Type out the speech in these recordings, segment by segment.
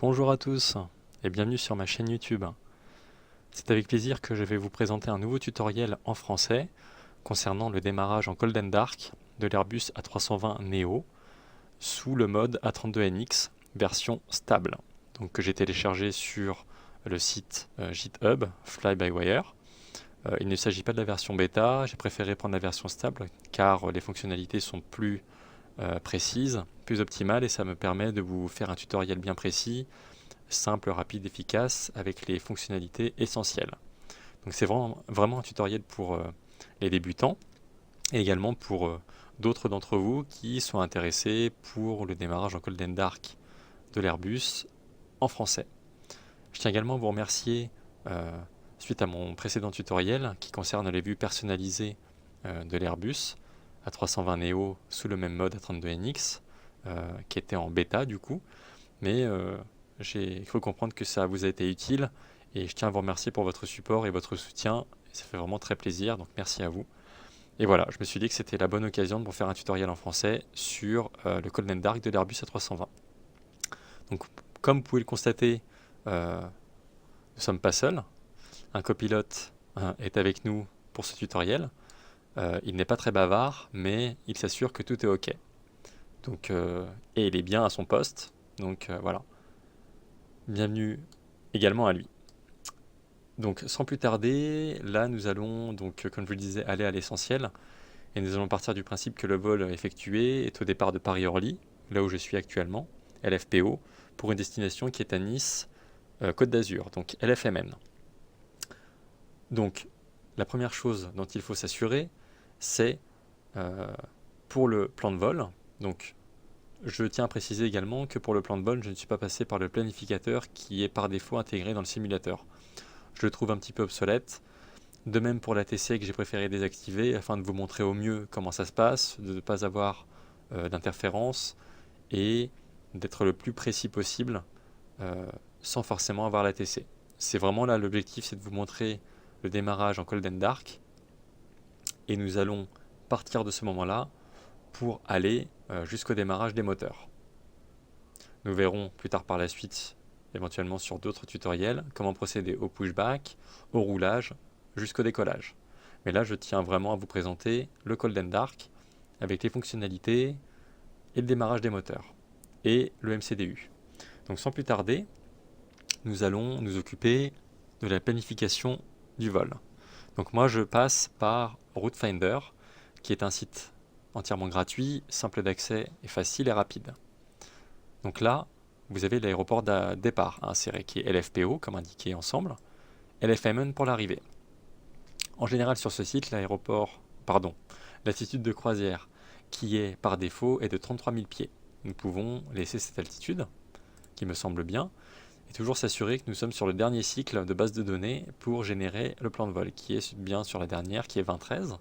Bonjour à tous et bienvenue sur ma chaîne YouTube. C'est avec plaisir que je vais vous présenter un nouveau tutoriel en français concernant le démarrage en Cold and Dark de l'Airbus A320 Neo sous le mode A32NX version stable, donc que j'ai téléchargé sur le site GitHub Fly-by-Wire. Il ne s'agit pas de la version bêta, j'ai préféré prendre la version stable car les fonctionnalités sont plus précises, plus optimales et ça me permet de vous faire un tutoriel bien précis, simple, rapide, efficace, avec les fonctionnalités essentielles. Donc c'est vraiment un tutoriel pour les débutants et également pour d'autres d'entre vous qui sont intéressés pour le démarrage en Cold and Dark de l'Airbus en français. Je tiens également à vous remercier suite à mon précédent tutoriel qui concerne les vues personnalisées de l'Airbus A320 Neo sous le même mode A32NX qui était en bêta du coup, mais j'ai cru comprendre que ça vous a été utile et je tiens à vous remercier pour votre support et votre soutien. Ça fait vraiment très plaisir, donc merci à vous. Et voilà, je me suis dit que c'était la bonne occasion de vous faire un tutoriel en français sur le Cold and Dark de l'Airbus A320. Donc, comme vous pouvez le constater, nous ne sommes pas seuls. Un copilote est avec nous pour ce tutoriel. Il n'est pas très bavard, mais il s'assure que tout est OK. Donc, et il est bien à son poste. Donc voilà. Bienvenue également à lui. Donc sans plus tarder, là nous allons donc comme je vous le disais aller à l'essentiel et nous allons partir du principe que le vol effectué est au départ de Paris-Orly, là où je suis actuellement, LFPO, pour une destination qui est à Nice, Côte d'Azur, donc LFMN. Donc la première chose dont il faut s'assurer, c'est pour le plan de vol. Donc je tiens à préciser également que pour le plan de vol, je ne suis pas passé par le planificateur qui est par défaut intégré dans le simulateur. Je le trouve un petit peu obsolète. De même pour l'ATC que j'ai préféré désactiver afin de vous montrer au mieux comment ça se passe, de ne pas avoir d'interférence et d'être le plus précis possible sans forcément avoir l'ATC. C'est vraiment là l'objectif, c'est de vous montrer le démarrage en Cold and Dark et nous allons partir de ce moment-là pour aller jusqu'au démarrage des moteurs. Nous verrons plus tard par la suite, éventuellement sur d'autres tutoriels, comment procéder au pushback, au roulage, jusqu'au décollage. Mais là, je tiens vraiment à vous présenter le Cold and Dark avec les fonctionnalités et le démarrage des moteurs et le MCDU. Donc sans plus tarder, nous allons nous occuper de la planification du vol. Donc moi, je passe par Route Finder, qui est un site entièrement gratuit, simple d'accès et facile et rapide. Donc là, vous avez l'aéroport de départ inséré qui est LFPO, comme indiqué ensemble, LFMN pour l'arrivée. En général, sur ce site, l'altitude de croisière qui est par défaut est de 33 000 pieds. Nous pouvons laisser cette altitude, qui me semble bien, et toujours s'assurer que nous sommes sur le dernier cycle de base de données pour générer le plan de vol, qui est bien sur la dernière, qui est 2013.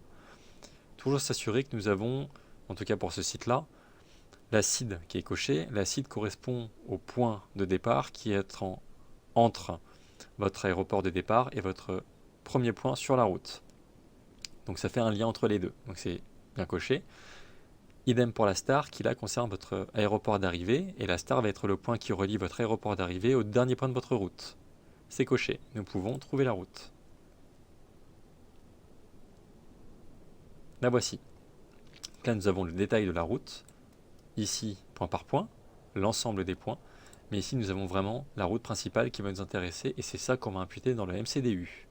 Toujours s'assurer que nous avons, en tout cas pour ce site-là, l'acide qui est coché. L'acide correspond au point de départ qui est entre votre aéroport de départ et votre premier point sur la route. Donc ça fait un lien entre les deux. Donc c'est bien coché. Idem pour la star qui là concerne votre aéroport d'arrivée et la star va être le point qui relie votre aéroport d'arrivée au dernier point de votre route. C'est coché. Nous pouvons trouver la route. La voici. Là nous avons le détail de la route. Ici, point par point, l'ensemble des points. Mais ici, nous avons vraiment la route principale qui va nous intéresser et c'est ça qu'on va imputer dans le MCDU.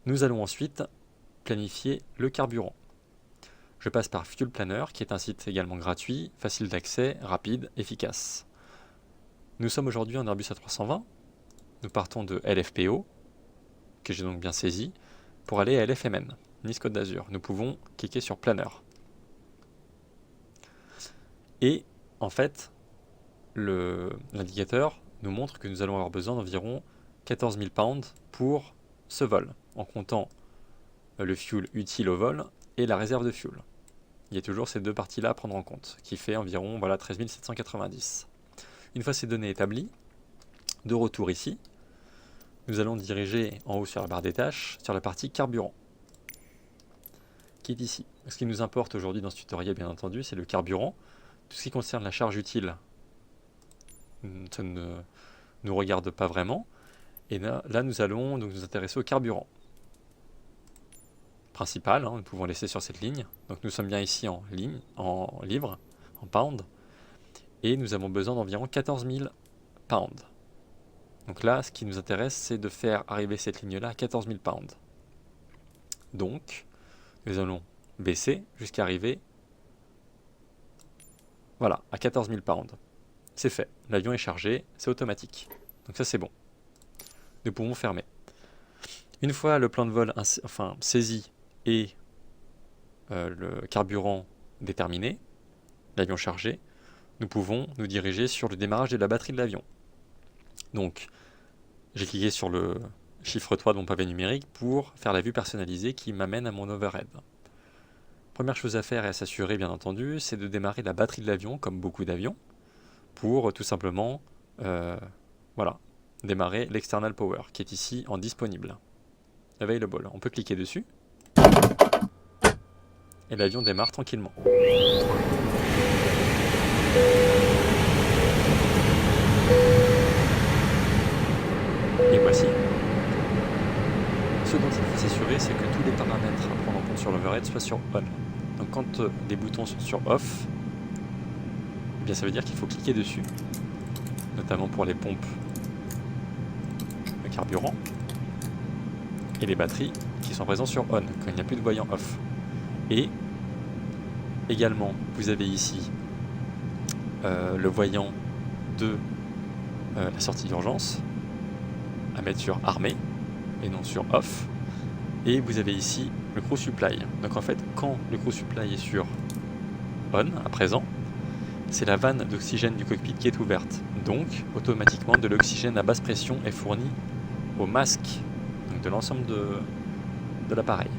Nous allons ensuite planifier le carburant. Je passe par Fuel Planner, qui est un site également gratuit, facile d'accès, rapide, efficace. Nous sommes aujourd'hui en Airbus A320. Nous partons de LFPO, que j'ai donc bien saisi, pour aller à LFMN, Nice Côte d'Azur. Nous pouvons cliquer sur Planner. Et en fait, l'indicateur nous montre que nous allons avoir besoin d'environ 14 000 pounds pour ce vol, en comptant le fuel utile au vol et la réserve de fuel. Il y a toujours ces deux parties-là à prendre en compte, qui fait environ 13 790. Une fois ces données établies, de retour ici, nous allons diriger en haut sur la barre des tâches, sur la partie carburant, qui est ici. Ce qui nous importe aujourd'hui dans ce tutoriel, bien entendu, c'est le carburant. Tout ce qui concerne la charge utile ça ne nous regarde pas vraiment. Et là nous allons donc nous intéresser au carburant principal, hein, nous pouvons laisser sur cette ligne. Donc nous sommes bien ici en ligne, en livres, en pounds, et nous avons besoin d'environ 14 000 pounds. Donc là, ce qui nous intéresse, c'est de faire arriver cette ligne-là à 14 000 pounds. Donc, nous allons baisser jusqu'à arriver, voilà, à 14 000 pounds. C'est fait, l'avion est chargé, c'est automatique. Donc ça c'est bon. Nous pouvons fermer. Une fois le plan de vol saisi et le carburant déterminé, l'avion chargé, nous pouvons nous diriger sur le démarrage de la batterie de l'avion. Donc, j'ai cliqué sur le chiffre 3 de mon pavé numérique pour faire la vue personnalisée qui m'amène à mon overhead. Première chose à faire et à s'assurer, bien entendu, c'est de démarrer la batterie de l'avion, comme beaucoup d'avions, pour tout simplement démarrer l'external power, qui est ici en disponible. Available. On peut cliquer dessus, et l'avion démarre tranquillement. Et voici. Ce dont il faut s'assurer, c'est que tous les paramètres à prendre en compte sur l'overhead soient sur on. Donc quand des boutons sont sur off, eh bien ça veut dire qu'il faut cliquer dessus, notamment pour les pompes de carburant et les batteries qui sont présentes sur on, quand il n'y a plus de voyant off. Et également, vous avez ici le voyant de la sortie d'urgence à mettre sur armé et non sur off. Et vous avez ici le crew supply. Donc en fait, quand le crew supply est sur on à présent, c'est la vanne d'oxygène du cockpit qui est ouverte. Donc automatiquement de l'oxygène à basse pression est fourni au masque, donc de l'ensemble de l'appareil.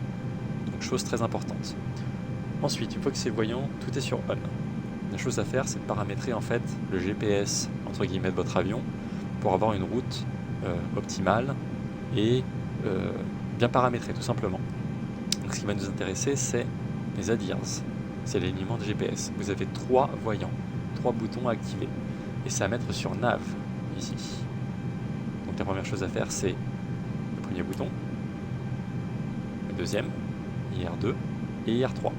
Donc chose très importante. Ensuite, une fois que c'est voyant, tout est sur on. La chose à faire, c'est de paramétrer en fait le GPS entre guillemets de votre avion pour avoir une route optimale et bien paramétrée tout simplement. Donc ce qui va nous intéresser, c'est les ADIRS, c'est l'alignement de GPS. Vous avez 3 voyants, 3 boutons à activer, et c'est à mettre sur nav ici. Donc la première chose à faire, c'est le premier bouton, le deuxième, IR2 et IR3.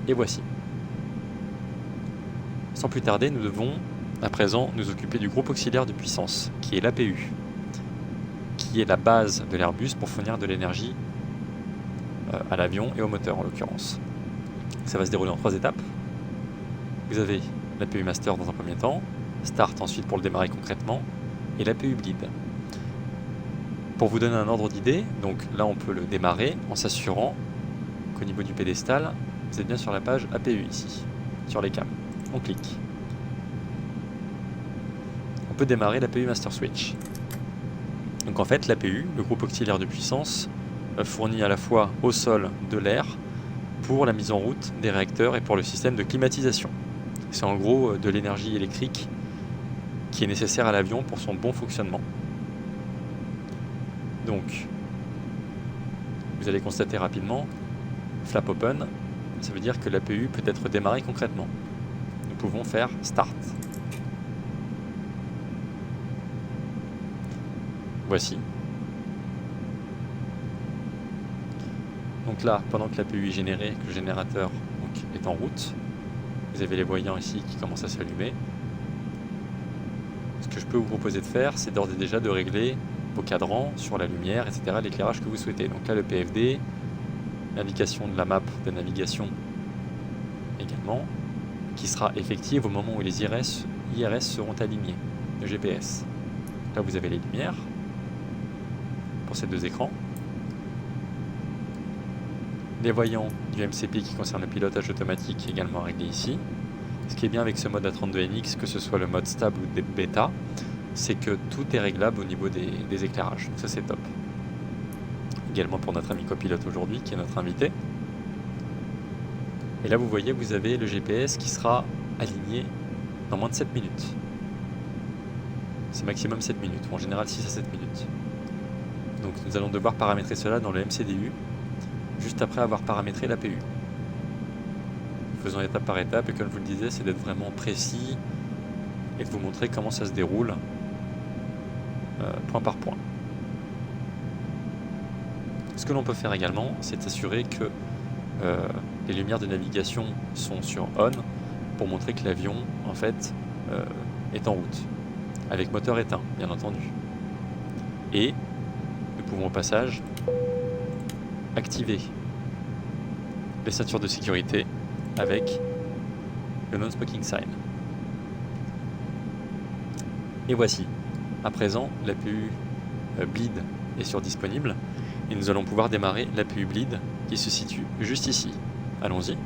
Et voici. Sans plus tarder, nous devons à présent nous occuper du groupe auxiliaire de puissance, qui est l'APU, qui est la base de l'Airbus pour fournir de l'énergie à l'avion et au moteur en l'occurrence. Ça va se dérouler en 3 étapes. Vous avez l'APU Master dans un premier temps, Start ensuite pour le démarrer concrètement, et l'APU Bleed. Pour vous donner un ordre d'idée, donc là on peut le démarrer en s'assurant qu'au niveau du pédestal, vous êtes bien sur la page APU ici, sur les cams. On clique. On peut démarrer l'APU Master Switch. Donc en fait, l'APU, le groupe auxiliaire de puissance, fournit à la fois au sol de l'air pour la mise en route des réacteurs et pour le système de climatisation. C'est en gros de l'énergie électrique qui est nécessaire à l'avion pour son bon fonctionnement. Donc, vous allez constater rapidement, flap open, ça veut dire que l'APU peut être démarré concrètement. Nous pouvons faire Start. Voici. Donc là, pendant que l'APU est généré, que le générateur est en route, vous avez les voyants ici qui commencent à s'allumer. Ce que je peux vous proposer de faire, c'est d'ores et déjà de régler vos cadrans sur la lumière, etc., l'éclairage que vous souhaitez. Donc là, le PFD, l'indication de la map de navigation également, qui sera effective au moment où les IRS seront alignés, le GPS. Là, vous avez les lumières pour ces 2 écrans. Les voyants du MCP qui concernent le pilotage automatique également réglés ici. Ce qui est bien avec ce mode A32NX, que ce soit le mode stable ou des bêta, c'est que tout est réglable au niveau des éclairages. Donc ça c'est top. Également pour notre ami copilote aujourd'hui, qui est notre invité. Et là vous voyez, vous avez le GPS qui sera aligné dans moins de 7 minutes. C'est maximum 7 minutes, ou en général 6 à 7 minutes. Donc nous allons devoir paramétrer cela dans le MCDU, juste après avoir paramétré l'APU. Faisons étape par étape, et comme je vous le disais, c'est d'être vraiment précis et de vous montrer comment ça se déroule point par point. Ce que l'on peut faire également, c'est s'assurer que les lumières de navigation sont sur on pour montrer que l'avion en fait est en route, avec moteur éteint bien entendu. Et nous pouvons au passage activer les ceintures de sécurité avec le non-smoking sign. Et voici, à présent l'APU bleed est sur disponible et nous allons pouvoir démarrer l'APU bleed qui se situe juste ici. Allons-y.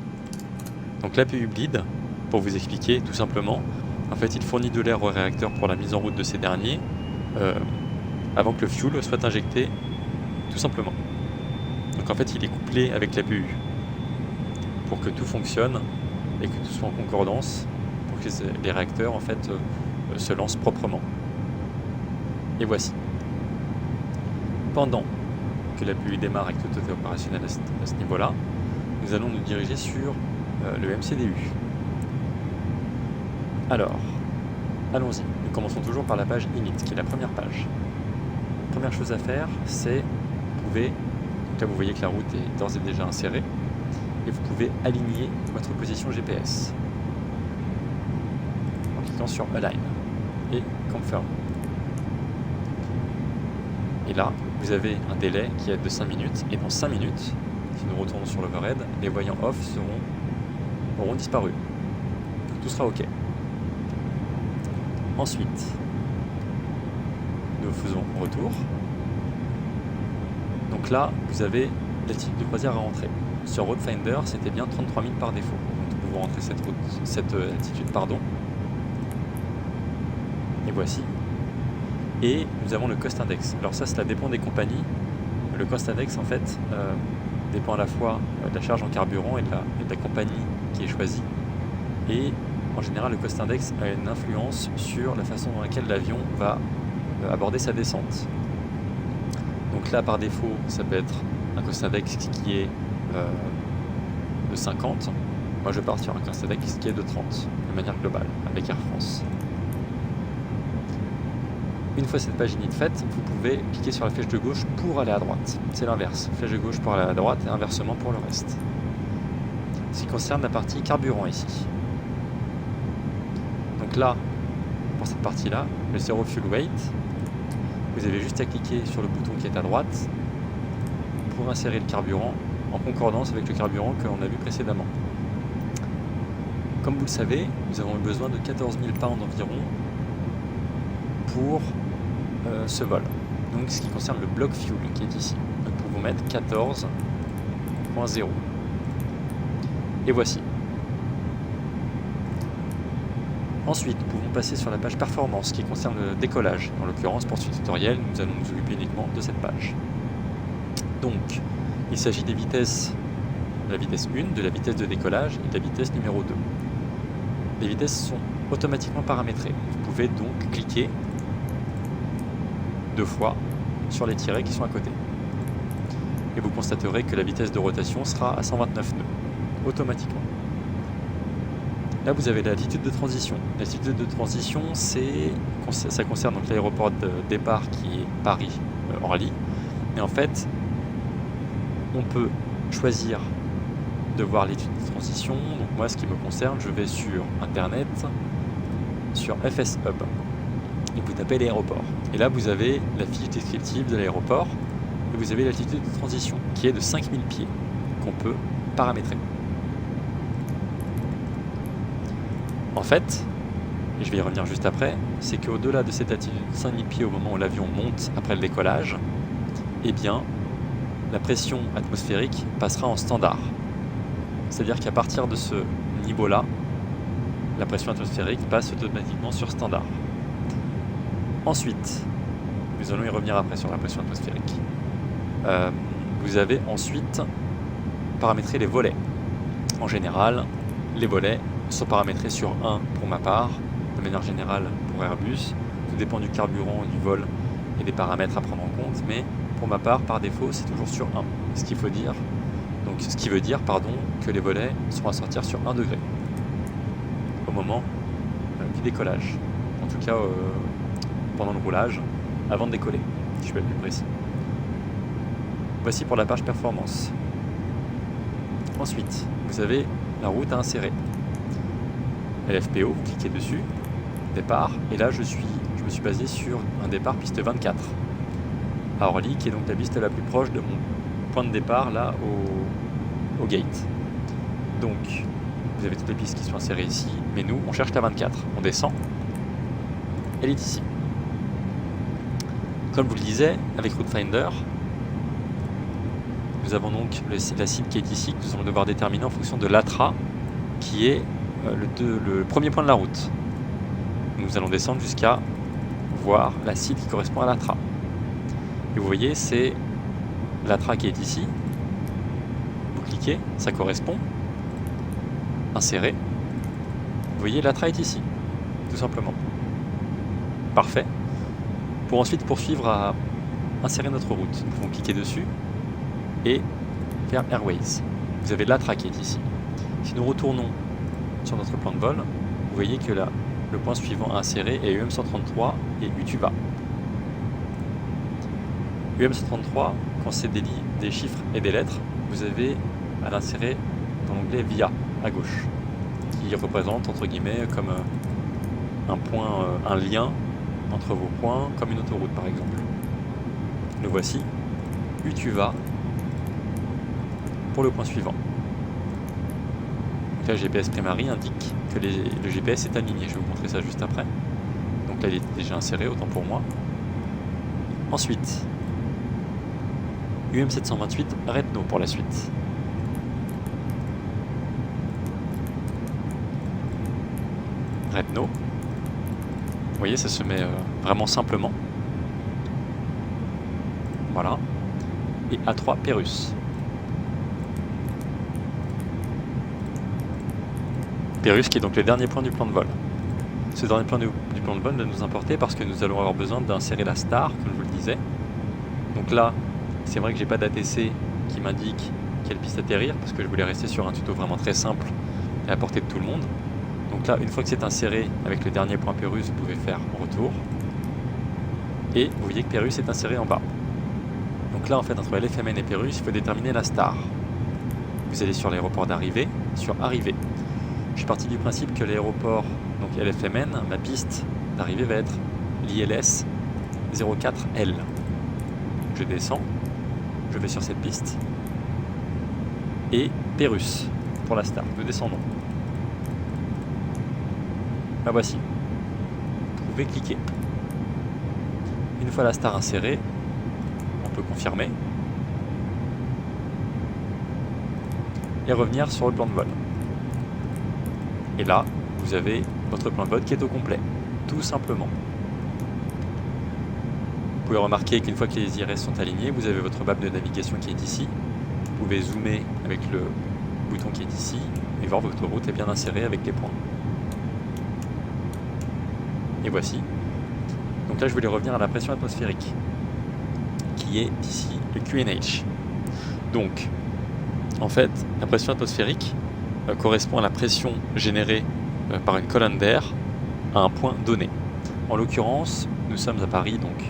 Donc l'APU bleed, pour vous expliquer tout simplement, en fait il fournit de l'air au réacteur pour la mise en route de ces derniers avant que le fuel soit injecté tout simplement. Donc en fait il est couplé avec l'APU pour que tout fonctionne et que tout soit en concordance pour que les réacteurs en fait se lancent proprement. Et voici. Pendant que l'APU démarre et que tout est opérationnel à ce niveau-là, nous allons nous diriger sur le MCDU. Alors, allons-y. Nous commençons toujours par la page init, qui est la première page. Première chose à faire, c'est vous pouvez, donc là vous voyez que la route est d'ores et déjà insérée, et vous pouvez aligner votre position GPS en cliquant sur Align et Confirm. Et là, vous avez un délai qui est de 5 minutes, et dans 5 minutes, si nous retournons sur l'overhead, les voyants off auront disparu. Donc tout sera OK. Ensuite, nous faisons retour. Donc là, vous avez l'altitude de croisière à rentrer. Sur Roadfinder, c'était bien 33 000 par défaut. Donc nous pouvons rentrer cette altitude, pardon. Et voici. Et nous avons le cost index. Alors ça, cela dépend des compagnies. Le cost index, en fait, dépend à la fois de la charge en carburant et de la compagnie qui est choisie. Et en général, le cost index a une influence sur la façon dans laquelle l'avion va aborder sa descente. Donc là, par défaut, ça peut être un cost index qui est de 50. Moi, je pars sur un cost index qui est de 30, de manière globale, avec Air France. Une fois cette page init faite, vous pouvez cliquer sur la flèche de gauche pour aller à droite. C'est l'inverse, flèche de gauche pour aller à droite et inversement pour le reste. Ce qui concerne la partie carburant ici. Donc là, pour cette partie-là, le Zero Fuel Weight, vous avez juste à cliquer sur le bouton qui est à droite pour insérer le carburant en concordance avec le carburant que l'on a vu précédemment. Comme vous le savez, nous avons eu besoin de 14 000 pounds environ pour ce vol. Donc ce qui concerne le block fuel qui est ici. Nous pouvons mettre 14.0. Et voici. Ensuite, nous pouvons passer sur la page performance qui concerne le décollage. En l'occurrence, pour ce tutoriel, nous allons nous occuper uniquement de cette page. Donc, il s'agit des vitesses, de la vitesse 1, de la vitesse de décollage et de la vitesse numéro 2. Les vitesses sont automatiquement paramétrées. Vous pouvez donc cliquer 2 fois sur les tirets qui sont à côté. Et vous constaterez que la vitesse de rotation sera à 129 nœuds, automatiquement. Là, vous avez l'altitude de transition. L'altitude de transition, ça concerne donc l'aéroport de départ qui est Paris-Orly. Et en fait, on peut choisir de voir l'altitude de transition. Donc moi, ce qui me concerne, je vais sur Internet, sur FS Hub, et vous tapez l'aéroport. Et là, vous avez la fiche descriptive de l'aéroport, et vous avez l'altitude de transition, qui est de 5000 pieds, qu'on peut paramétrer. En fait, et je vais y revenir juste après, c'est qu'au-delà de cette altitude de 5000 pieds au moment où l'avion monte après le décollage, eh bien, la pression atmosphérique passera en standard. C'est-à-dire qu'à partir de ce niveau-là, la pression atmosphérique passe automatiquement sur standard. Ensuite, nous allons y revenir après sur la pression atmosphérique. Vous avez ensuite paramétré les volets. En général, les volets sont paramétrés sur 1 pour ma part, de manière générale pour Airbus. Tout dépend du carburant, du vol et des paramètres à prendre en compte, mais pour ma part, par défaut, c'est toujours sur 1. Ce qui veut dire que les volets seront à sortir sur 1 degré au moment du décollage. en tout cas pendant le roulage, avant de décoller, si je peux être plus précis. Voici pour la page performance. Ensuite, vous avez la route à insérer. LFPO, vous cliquez dessus, départ, et là je me suis basé sur un départ piste 24 à Orly, qui est donc la piste la plus proche de mon point de départ là au gate. Donc vous avez toutes les pistes qui sont insérées ici, mais nous on cherche la 24, on descend, elle est ici. Comme vous le disais, avec Route Finder, nous avons donc la cible qui est ici, que nous allons devoir déterminer en fonction de l'ATRA, qui est le premier point de la route. Nous allons descendre jusqu'à voir la cible qui correspond à l'ATRA. Et vous voyez, c'est l'ATRA qui est ici. Vous cliquez, ça correspond. Insérer. Vous voyez, l'ATRA est ici, tout simplement. Parfait. Pour ensuite poursuivre à insérer notre route, nous pouvons cliquer dessus et faire Airways. Vous avez l'ATRA qui est ici. Si nous retournons sur notre plan de vol, vous voyez que là, le point suivant à insérer est UM133 et UTUVA. UM133, quand c'est des chiffres et des lettres, vous avez à l'insérer dans l'onglet VIA à gauche, qui représente entre guillemets comme un point, un lien entre vos points, comme une autoroute par exemple. Le voici, UTUVA pour le point suivant. Donc là, GPS Primary indique que le GPS est aligné. Je vais vous montrer ça juste après. Donc là, il est déjà inséré, autant pour moi. Ensuite, UM728 Retno pour la suite. Retno. Vous voyez, ça se met vraiment simplement. Voilà. Et A3 Pérus. Pérus qui est donc le dernier point du plan de vol. Ce dernier point du plan de vol va nous importer parce que nous allons avoir besoin d'insérer la star, comme je vous le disais. Donc là, c'est vrai que j'ai pas d'ATC qui m'indique quelle piste atterrir parce que je voulais rester sur un tuto vraiment très simple et à portée de tout le monde. Donc là, une fois que c'est inséré avec le dernier point Pérus, vous pouvez faire retour. Et vous voyez que Pérus est inséré en bas. Donc là, en fait, entre LFMN et Pérus, il faut déterminer la star. Vous allez sur l'aéroport d'arrivée, sur arrivée. Je suis parti du principe que l'aéroport, donc LFMN, ma piste d'arrivée va être l'ILS 04L. Je descends, je vais sur cette piste, et Pérus pour la star. Nous descendons. La voici. Vous pouvez cliquer. Une fois la star insérée, on peut confirmer et revenir sur le plan de vol. Et là, vous avez votre plan de vol qui est au complet, tout simplement. Vous pouvez remarquer qu'une fois que les IRS sont alignés, vous avez votre map de navigation qui est ici. Vous pouvez zoomer avec le bouton qui est ici et voir votre route est bien insérée avec les points. Et voici. Donc là, je voulais revenir à la pression atmosphérique, qui est ici le QNH. Donc, en fait, la pression atmosphérique correspond à la pression générée par une colonne d'air à un point donné. En l'occurrence, nous sommes à Paris, donc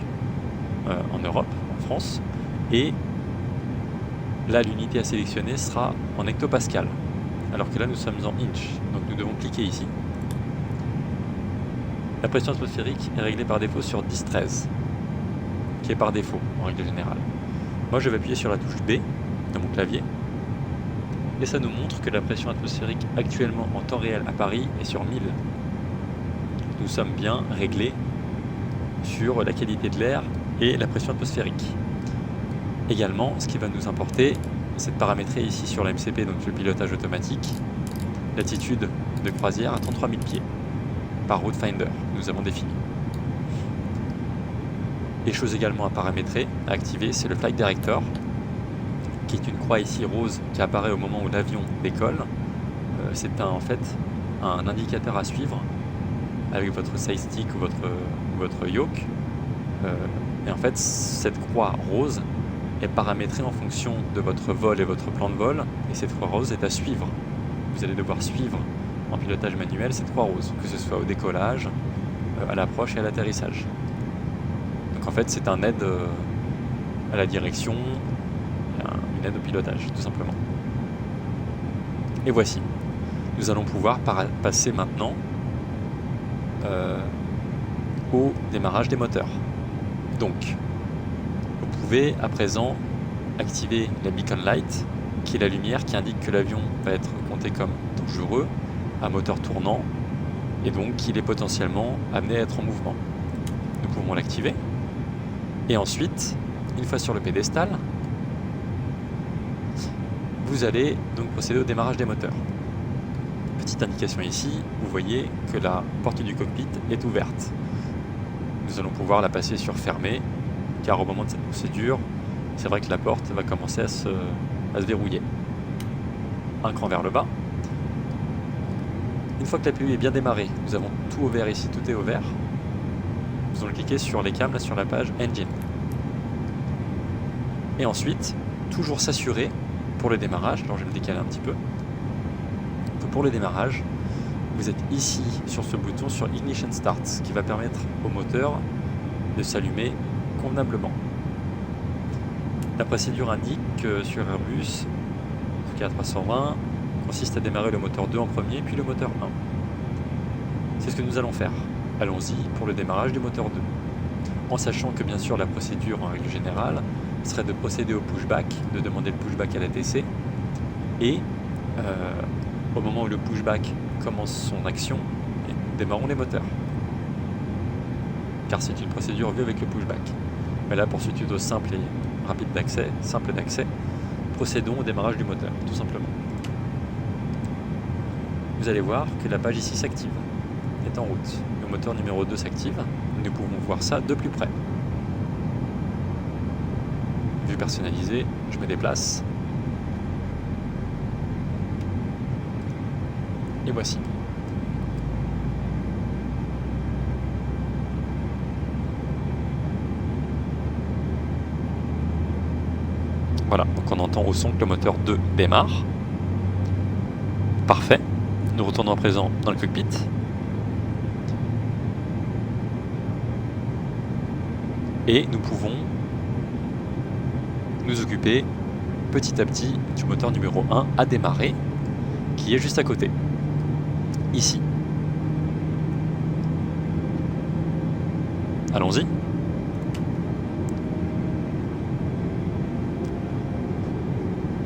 en Europe, en France, et là l'unité à sélectionner sera en hectopascal, alors que là nous sommes en inch, donc nous devons cliquer ici. La pression atmosphérique est réglée par défaut sur 10-13, qui est par défaut en règle générale. Moi je vais appuyer sur la touche B de mon clavier, et ça nous montre que la pression atmosphérique actuellement en temps réel à Paris est sur 1000. Nous sommes bien réglés sur la qualité de l'air et la pression atmosphérique. Également, ce qui va nous importer, c'est de paramétrer ici sur la MCP, donc le pilotage automatique, l'altitude de croisière à 33 000 pieds par Route Finder, nous avons défini. Les choses également à paramétrer, à activer, c'est le Flight Director, qui est une croix ici rose qui apparaît au moment où l'avion décolle. C'est en fait un indicateur à suivre avec votre side stick ou votre yoke. Et en fait, cette croix rose est paramétrée en fonction de votre vol et votre plan de vol, et cette croix rose est à suivre. Vous allez devoir suivre en pilotage manuel cette croix rose, que ce soit au décollage, à l'approche et à l'atterrissage. Donc en fait c'est un aide à la direction, une aide au pilotage tout simplement. Et voici, nous allons pouvoir passer maintenant au démarrage des moteurs. Donc vous pouvez à présent activer la beacon light, qui est la lumière qui indique que l'avion va être compté comme dangereux, à moteur tournant, et donc qu'il est potentiellement amené à être en mouvement. Nous pouvons l'activer. Et ensuite, une fois sur le pédestal, vous allez donc procéder au démarrage des moteurs. Petite indication ici, vous voyez que la porte du cockpit est ouverte. Nous allons pouvoir la passer sur fermé, car au moment de cette procédure, c'est vrai que la porte va commencer à se verrouiller. Un cran vers le bas. Une fois que la l'APU est bien démarrée, nous avons tout au vert ici, tout est au vert. Nous allons cliquer sur les cams, là sur la page Engine. Et ensuite, toujours s'assurer pour le démarrage, alors je vais me décaler un petit peu, que pour le démarrage, vous êtes ici sur ce bouton sur Ignition Start, ce qui va permettre au moteur de s'allumer convenablement. La procédure indique que sur Airbus, A320, consiste à démarrer le moteur 2 en premier, puis le moteur 1. C'est ce que nous allons faire. Allons-y pour le démarrage du moteur 2. En sachant que bien sûr la procédure en règle générale serait de procéder au pushback, de demander le pushback à l'ATC, et au moment où le pushback commence son action, nous démarrons les moteurs. Car c'est une procédure vue avec le pushback. Mais là, pour ce tuto simple et rapide d'accès, procédons au démarrage du moteur, tout simplement. Vous allez voir que la page ici s'active, est en route. Le moteur numéro 2 s'active, nous pouvons voir ça de plus près. Vue personnalisée, je me déplace. Et voici. Voilà, donc on entend au son que le moteur 2 démarre. Parfait. Nous retournons à présent dans le cockpit. Et nous pouvons nous occuper petit à petit du moteur numéro 1 à démarrer, qui est juste à côté, ici. Allons-y.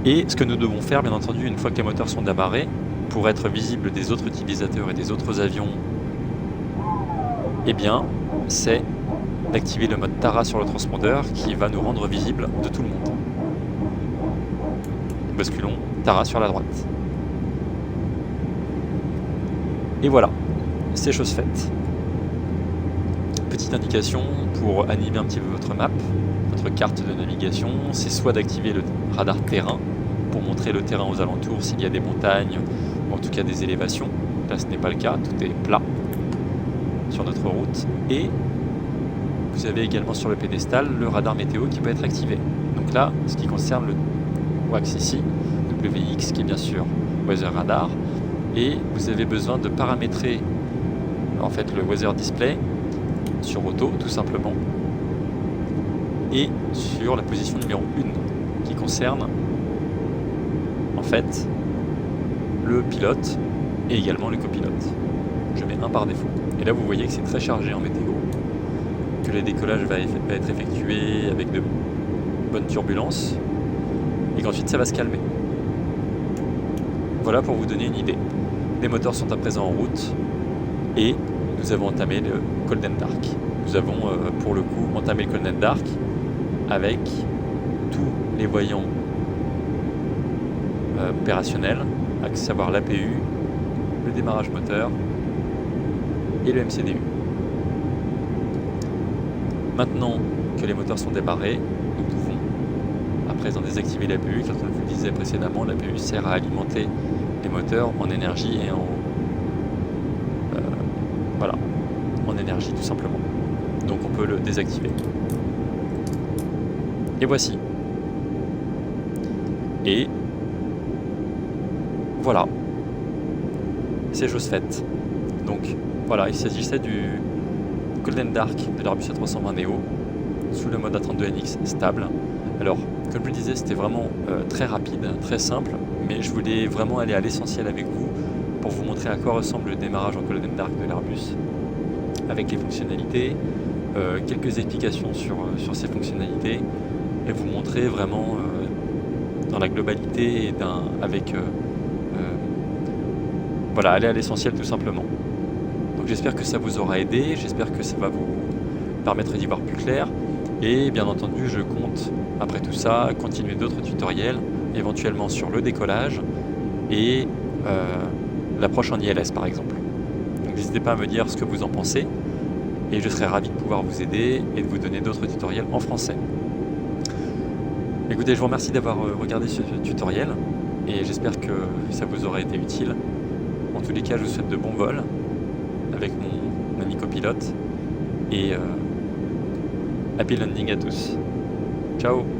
Et ce que nous devons faire, bien entendu, une fois que les moteurs sont démarrés, pour être visibles des autres utilisateurs et des autres avions, eh bien, c'est d'activer le mode Tara sur le transpondeur qui va nous rendre visible de tout le monde. Basculons Tara sur la droite. Et voilà, c'est chose faite. Petite indication pour animer un petit peu votre map, votre carte de navigation, c'est soit d'activer le radar terrain pour montrer le terrain aux alentours s'il y a des montagnes ou en tout cas des élévations. Là ce n'est pas le cas, tout est plat sur notre route. Et vous avez également sur le pédestal le radar météo qui peut être activé. Donc là, ce qui concerne le WAX ici, WX qui est bien sûr Weather Radar, et vous avez besoin de paramétrer en fait le Weather Display sur auto tout simplement, et sur la position numéro 1 qui concerne en fait le pilote et également le copilote. Je mets un par défaut. Et là vous voyez que c'est très chargé en météo, que le décollage va être effectué avec de bonnes turbulences et qu'ensuite ça va se calmer. Voilà pour vous donner une idée. Les moteurs sont à présent en route et nous avons entamé le Golden Dark. Nous avons pour le coup entamé le Golden Dark avec tous les voyants opérationnels, à savoir l'APU, le démarrage moteur et le MCDU. Maintenant que les moteurs sont démarrés, nous pouvons à présent désactiver l'APU, car comme je vous le disais précédemment, l'APU sert à alimenter les moteurs en énergie et en énergie tout simplement. Donc on peut le désactiver. Et voici. Et voilà. C'est chose faite. Donc voilà, il s'agissait du Golden Dark de l'Airbus A320 Neo sous le mode A32NX stable. Alors, comme je le disais, c'était vraiment très rapide, très simple, mais je voulais vraiment aller à l'essentiel avec vous pour vous montrer à quoi ressemble le démarrage en Golden Dark de l'Airbus, avec les fonctionnalités, quelques explications sur ces fonctionnalités, et vous montrer vraiment dans la globalité et voilà, aller à l'essentiel tout simplement. Donc j'espère que ça vous aura aidé, j'espère que ça va vous permettre d'y voir plus clair. Et bien entendu, je compte, après tout ça, continuer d'autres tutoriels, éventuellement sur le décollage et l'approche en ILS par exemple. Donc n'hésitez pas à me dire ce que vous en pensez, et je serai ravi de pouvoir vous aider et de vous donner d'autres tutoriels en français. Écoutez, je vous remercie d'avoir regardé ce tutoriel, et j'espère que ça vous aura été utile. En tous les cas, je vous souhaite de bons vols avec mon ami copilote, et happy landing à tous. Ciao!